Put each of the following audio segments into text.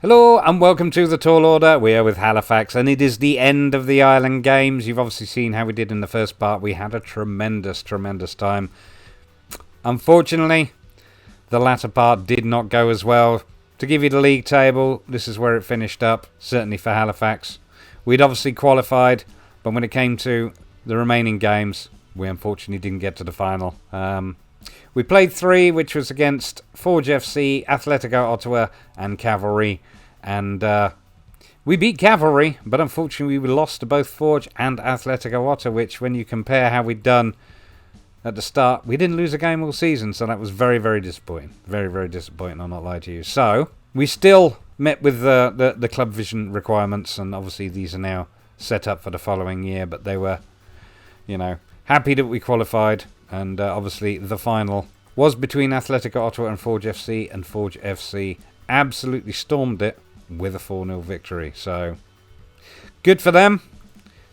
Hello and welcome to the Tall Order. We are with Halifax and it is the end of the Island Games. You've obviously seen how we did in the first part. We had a tremendous time. Unfortunately, the latter part did not go as well. To give you the league table, this is where it finished up, certainly for Halifax. We'd obviously qualified, but when it came to the remaining games, we unfortunately didn't get to the final. We played 3, which was against Forge FC, Atletico Ottawa, and Cavalry. And we beat Cavalry, but unfortunately we lost to both Forge and Atletico Ottawa, which when you compare how we'd done at the start, we didn't lose a game all season, so that was very disappointing. Very disappointing, I'll not lie to you. So, we still met with the club vision requirements, and obviously these are now set up for the following year, but they were, happy that we qualified. And obviously the final was between Atletico Ottawa and Forge Forge FC absolutely stormed it with a 4-0 victory. So, good for them.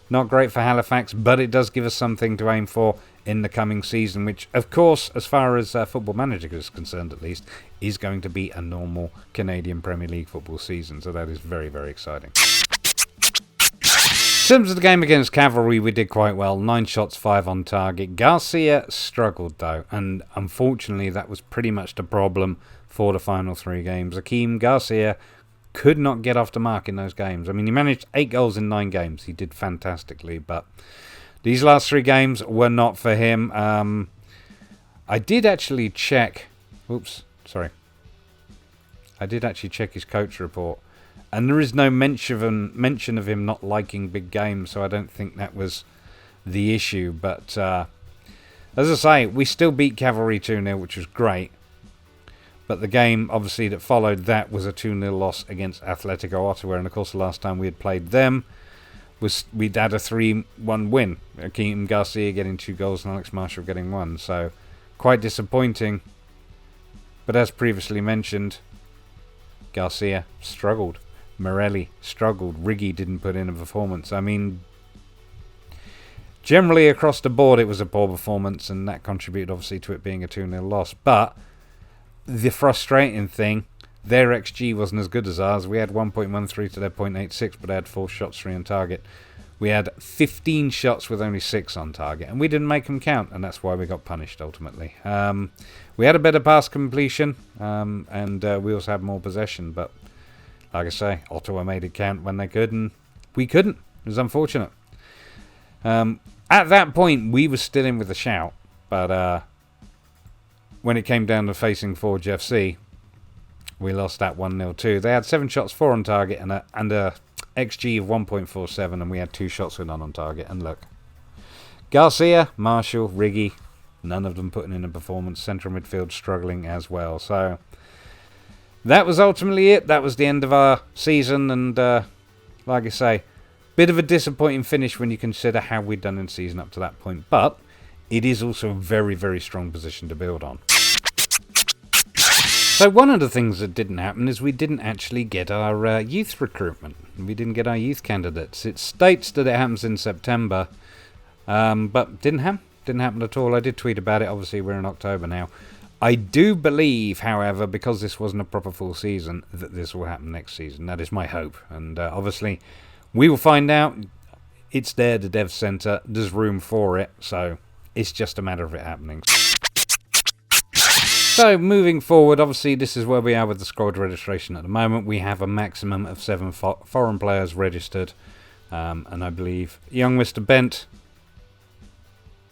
Not great for Halifax, but it does give us something to aim for in the coming season, which, of course, as far as Football Manager is concerned at least, is going to be a normal Canadian Premier League football season. So that is very exciting. In terms of the game against Cavalry, we did quite well. 9 shots, 5 on target. Garcia struggled, though, and unfortunately that was pretty much the problem for the final 3 games. Akeem Garcia could not get off the mark in those games. I mean, he managed 8 goals in 9 games. He did fantastically, but these last 3 games were not for him. I did actually check... I did actually check his coach report. And there is no mention of him not liking big games, so I don't think that was the issue. But as I say, we still beat Cavalry 2-0, which was great. But the game, obviously, that followed that was a 2-0 loss against Atletico Ottawa. And, of course, the last time we had played them, we'd had a 3-1 win. Akeem Garcia getting 2 goals and Alex Marshall getting 1. So, quite disappointing. But as previously mentioned, Garcia struggled. Morelli struggled. Riggy didn't put in a performance. I mean, generally across the board it was a poor performance, and that contributed obviously to it being a 2-0 loss. But the frustrating thing, their XG wasn't as good as ours. We had 1.13 to their 0.86, but they had 4 shots, 3 on target. We had 15 shots with only 6 on target, and we didn't make them count, and that's why we got punished ultimately. We had a better pass completion, and we also had more possession, but like I say, Ottawa made it count when they could, and we couldn't. It was unfortunate. At that point, we were still in with a shout, but when it came down to facing Forge FC, we lost that 1-0 too. They had 7 shots, 4 on target, and a XG of 1.47, and we had 2 shots with none on target. And look, Garcia, Marshall, Riggy, none of them putting in a performance. Central midfield struggling as well. So that was ultimately it. That was the end of our season, and like I say, bit of a disappointing finish when you consider how we'd done in the season up to that point. But it is also a very strong position to build on. So one of the things that didn't happen is we didn't actually get our youth recruitment. We didn't get our youth candidates. It states that it happens in September, but didn't happen. Didn't happen at all. I did tweet about it. Obviously, we're in October now. I do believe, however, because this wasn't a proper full season, that this will happen next season. That is my hope. And obviously, we will find out. It's there, the Dev Centre. There's room for it. So it's just a matter of it happening. So moving forward, obviously, this is where we are with the squad registration at the moment. We have a maximum of 7 foreign players registered. And I believe young Mr. Bent,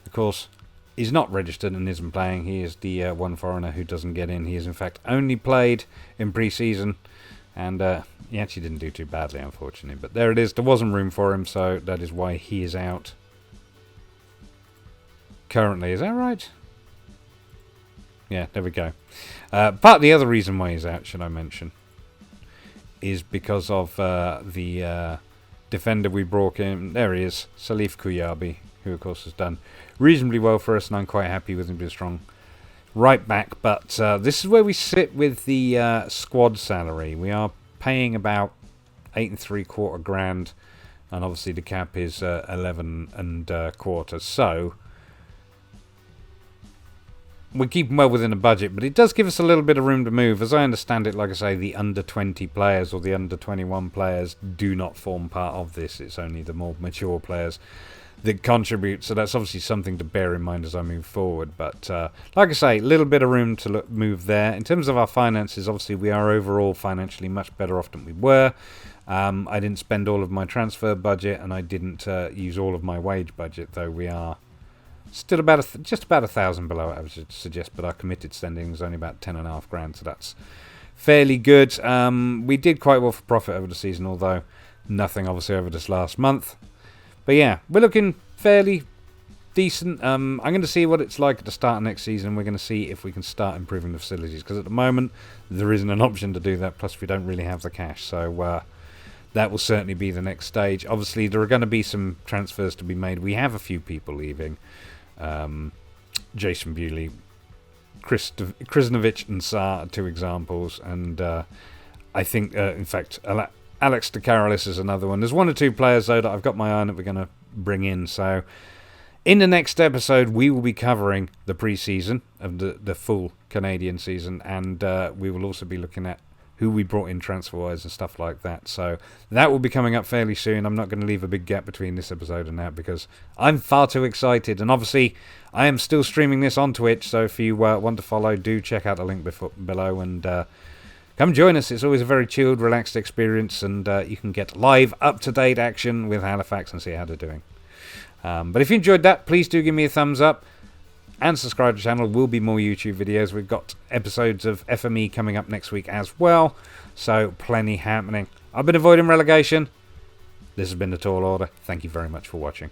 of course, is not registered and isn't playing. He is the one foreigner who doesn't get in. He has in fact only played in pre-season, and he actually didn't do too badly, unfortunately. But there it is. There wasn't room for him, so that is why he is out currently. Is that right? Yeah, there we go. But the other reason why he's out, should I mention, is because of the defender we brought in. There he is, Salif Kuyabi, who of course has done reasonably well for us, and I'm quite happy with him being strong right back. But this is where we sit with the squad salary. We are paying about 8 3/4 grand, and obviously the cap is 11 1/4. So we're keeping well within the budget, but it does give us a little bit of room to move. As I understand it, like I say, the under 20 players or the under 21 players do not form part of this. It's only the more mature players that contribute, so that's obviously something to bear in mind as I move forward. But like I say, a little bit of room to move there. In terms of our finances, obviously we are overall financially much better off than we were. I didn't spend all of my transfer budget, and I didn't use all of my wage budget, though we are still about just about $1,000 below it, I would suggest, but our committed spending was only about 10.5 grand, so that's fairly good. We did quite well for profit over the season, although nothing obviously over this last month. But yeah, we're looking fairly decent. I'm going to see what it's like at the start of next season. We're going to see if we can start improving the facilities, because at the moment there isn't an option to do that, plus we don't really have the cash, so that will certainly be the next stage. Obviously there are going to be some transfers to be made. We have a few people leaving. Jason Bewley, Krisnovich and Saar are 2 examples, and I think in fact Alex De Carolis is another one. There's 1 or 2 players though that I've got my eye on that we're going to bring in. So in the next episode we will be covering the pre-season of the full Canadian season, and we will also be looking at who we brought in transfer-wise and stuff like that. So that will be coming up fairly soon. I'm not going to leave a big gap between this episode and that, because I'm far too excited. And obviously, I am still streaming this on Twitch, so if you want to follow, do check out the link below and come join us. It's always a very chilled, relaxed experience, and you can get live, up-to-date action with Halifax and see how they're doing. But if you enjoyed that, please do give me a thumbs up. And subscribe to the channel. Will be more YouTube videos. We've got episodes of FME coming up next week as well, so plenty happening. I've been avoiding relegation. This has been the Tall Order. Thank you very much for watching.